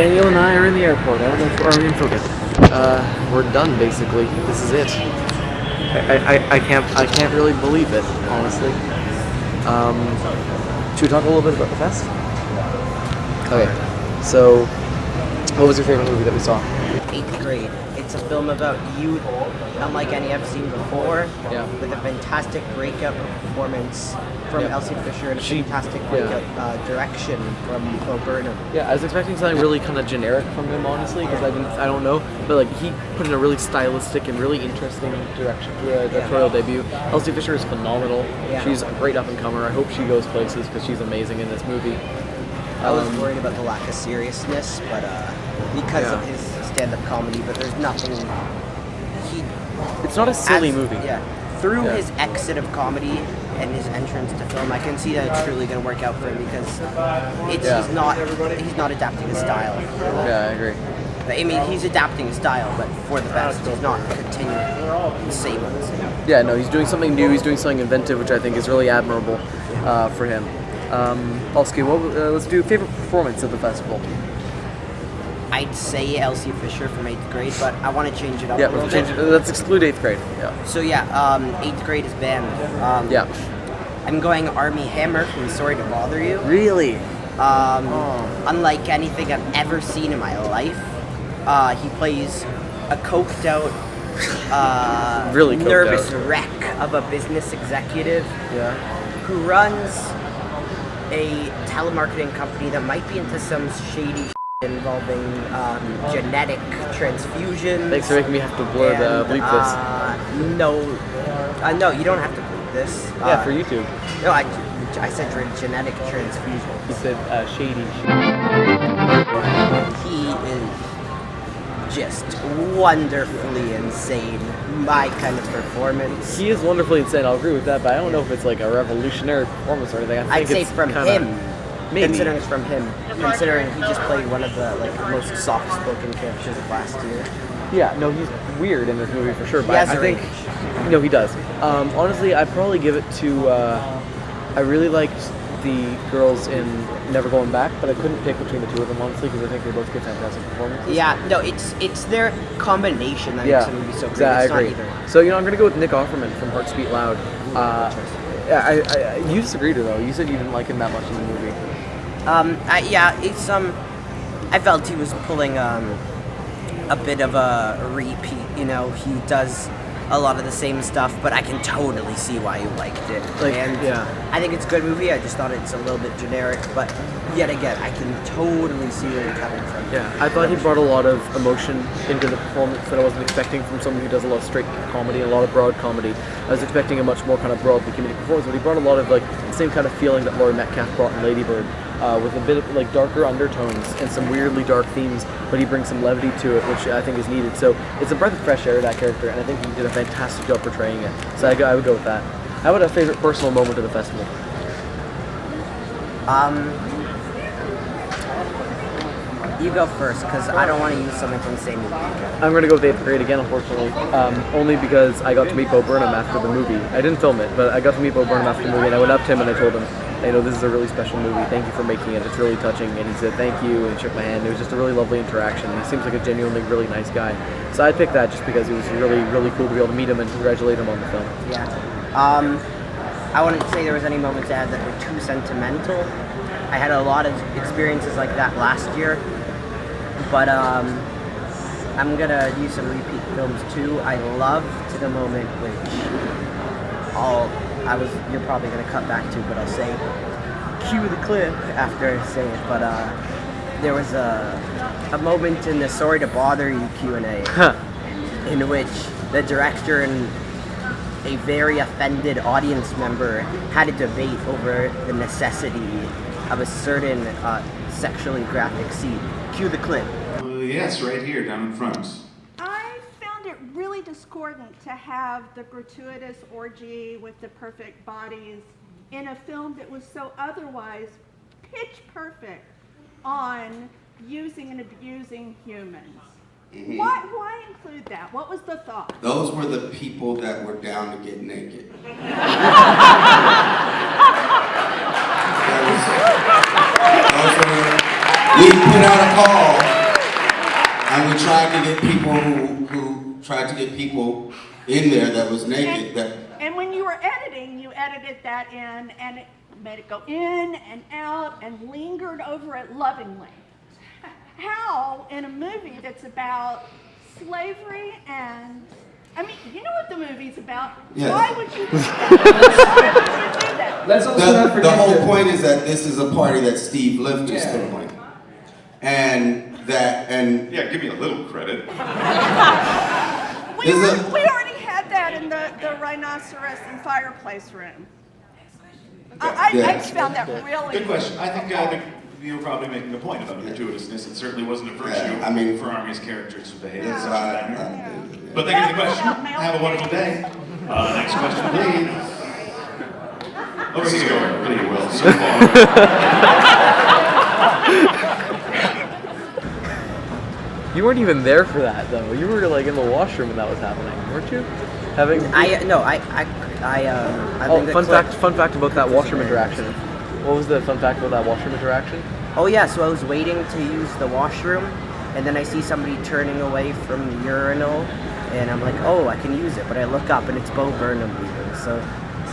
Daniel and I are in the airport. I don't know if we're in focus. We're done basically. This is it. I can't really believe it, honestly. Should we talk a little bit about the fest? Okay. So, what was your favorite movie that we saw? 8th Grade. It's a film about youth, unlike any I've seen before, with a fantastic breakout performance from Elsie Fisher and a fantastic breakout direction from Bo Burnham. Yeah, I was expecting something really kind of generic from him, honestly, because I don't know, but like he put in a really stylistic and really interesting directorial debut. Elsie Fisher is phenomenal. She's a great up-and-comer. I hope she goes places because she's amazing in this movie. I was worried about the lack of seriousness, but because of his stand-up comedy, but there's nothing. It's not a silly movie. Through his exit of comedy and his entrance to film, I can see that it's truly going to work out for him because he's not adapting his style. Yeah, I agree. I mean, he's adapting his style, but for the best. He's not continuing the same. Yeah, no, he's doing something new. He's doing something inventive, which I think is really admirable for him. Polsky, let's do favorite performance of the festival. I'd say Elsie Fisher from 8th Grade, but I want to change it up a little bit. Let's exclude 8th Grade. Yeah. So 8th Grade is banned. I'm going Armie Hammer from Sorry to Bother You. Really? Unlike anything I've ever seen in my life, he plays a coked out, really coked nervous out wreck of a business executive who runs a telemarketing company that might be into some shady involving genetic transfusion. Thanks for making me have to bleep this. No, you don't have to bleep this. Yeah, for YouTube. No, I said genetic transfusion. You said shady. He is just wonderfully insane. My kind of performance. He is wonderfully insane. I'll agree with that, but I don't know if it's like a revolutionary performance or anything. I'd say from him. Maybe. Considering it's from him. Considering he just played one of the most soft-spoken characters of last year. Yeah, no, he's weird in this movie for sure. But he has I think, no, he does. Honestly, I'd probably give it to. I really liked the girls in Never Going Back, but I couldn't pick between the two of them honestly because I think they both give fantastic performances. Yeah, no, it's their combination that makes the movie so great. I agree. So I'm gonna go with Nick Offerman from Hearts Beat Loud. You disagreed though. You said you didn't like him that much in the movie. I felt he was pulling a bit of a repeat. You know, he does a lot of the same stuff, but I can totally see why you liked it. I think it's a good movie. I just thought it's a little bit generic, but yet again, I can totally see where you're coming from. Yeah, I thought he brought a lot of emotion into the performance that I wasn't expecting from someone who does a lot of straight comedy and a lot of broad comedy. I was expecting a much more kind of broadly comedic performance, but he brought a lot of like the same kind of feeling that Laurie Metcalf brought in Lady Bird. With a bit of like darker undertones and some weirdly dark themes, but he brings some levity to it, which I think is needed. So it's a breath of fresh air, that character, and I think he did a fantastic job portraying it. So I would go with that. How about a favorite personal moment of the festival? You go first, because I don't want to use something from the same movie again. I'm going to go with 8th Grade again, unfortunately. Only because I got to meet Bo Burnham after the movie. I didn't film it, but I got to meet Bo Burnham after the movie, and I went up to him and I told him, this is a really special movie. Thank you for making it. It's really touching. And he said thank you and shook my hand. It was just a really lovely interaction. He seems like a genuinely really nice guy. So I picked that just because it was really, really cool to be able to meet him and congratulate him on the film. Yeah. I wouldn't say there was any moments I had that were too sentimental. I had a lot of experiences like that last year. But I'm gonna use some repeat films too. I loved the moment which you're probably gonna cut back to, but I'll say cue the clip after I say it. But there was a moment in the Sorry to Bother You Q&A in which the director and a very offended audience member had a debate over the necessity of a certain sexually graphic scene. Cue the clip. Yes, right here, down in front. I found it really discordant to have the gratuitous orgy with the perfect bodies in a film that was so otherwise pitch perfect on using and abusing humans. Mm-hmm. Why include that? What was the thought? Those were the people that were down to get naked. We put out a call And we tried to get people who tried to get people in there that was naked. And when you were editing, you edited that in, and it made it go in and out and lingered over it lovingly. How, in a movie that's about slavery and, I mean, you know what the movie's about. Yeah. Why would you do that? Why would you do that? Let's also not The forget whole that- point is that this is a party that Steve Lift is Yeah. throwing. And Yeah, give me a little credit. We Is already, it- we already had that in the rhinoceros and fireplace room. I just found that really. Good question. I think you were probably making a point about gratuitousness. It certainly wasn't a virtue Yeah, I mean- for Army's characters to behave in it's, such a manner. yeah. But thank you for the question. Have a wonderful day. Next question, please. Oh, this is going really well so far. You weren't even there for that though. You were like in the washroom when that was happening, weren't you? Having I think fun fact about that washroom interaction. What was the fun fact about that washroom interaction? Oh yeah, so I was waiting to use the washroom, and then I see somebody turning away from the urinal, and I'm like, oh, I can use it, but I look up and it's Bo Burnham leaving, so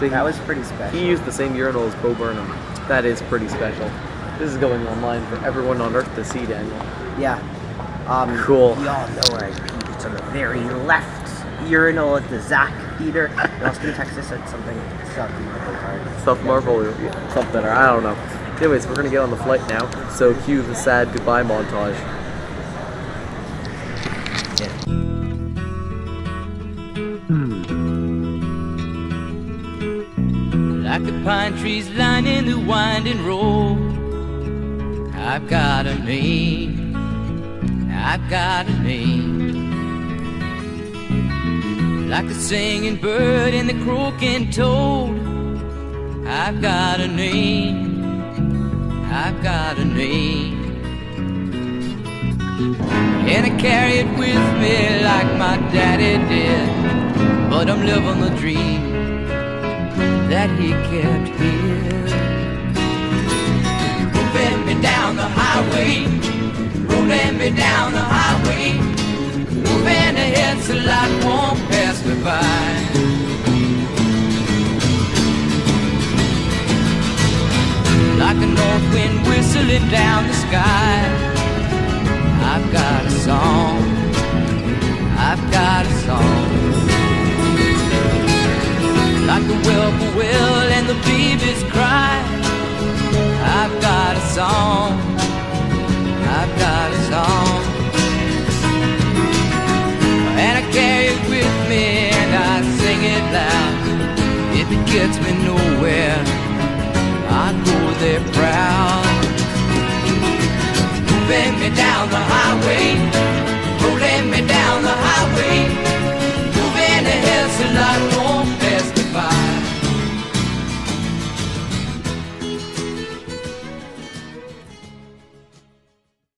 that was pretty special. He used the same urinal as Bo Burnham. That is pretty special. This is going online for everyone on Earth to see, Daniel. Yeah. Cool. We all know where I peed. It's on the very left urinal at the Zach Theater. In Austin, Texas, at something South Marble Park. South Marble or something, or I don't know. Anyways, we're gonna get on the flight now, so cue the sad goodbye montage. Like the pine trees lining the winding road, I've got a name, I've got a name. Like the singing bird and the croaking toad, I've got a name, I've got a name. And I carry it with me like my daddy did, but I'm living the dream that he kept here. Moving me down the highway, rolling me down the highway, moving ahead so life won't pass me by. Like a north wind whistling down the sky, I've got a song, I've got a song. Like the whippoorwill and the babies cry, I've got a song, I've got a song. And I carry it with me and I sing it loud. If it gets me nowhere, I go there proud. Moving me down the highway,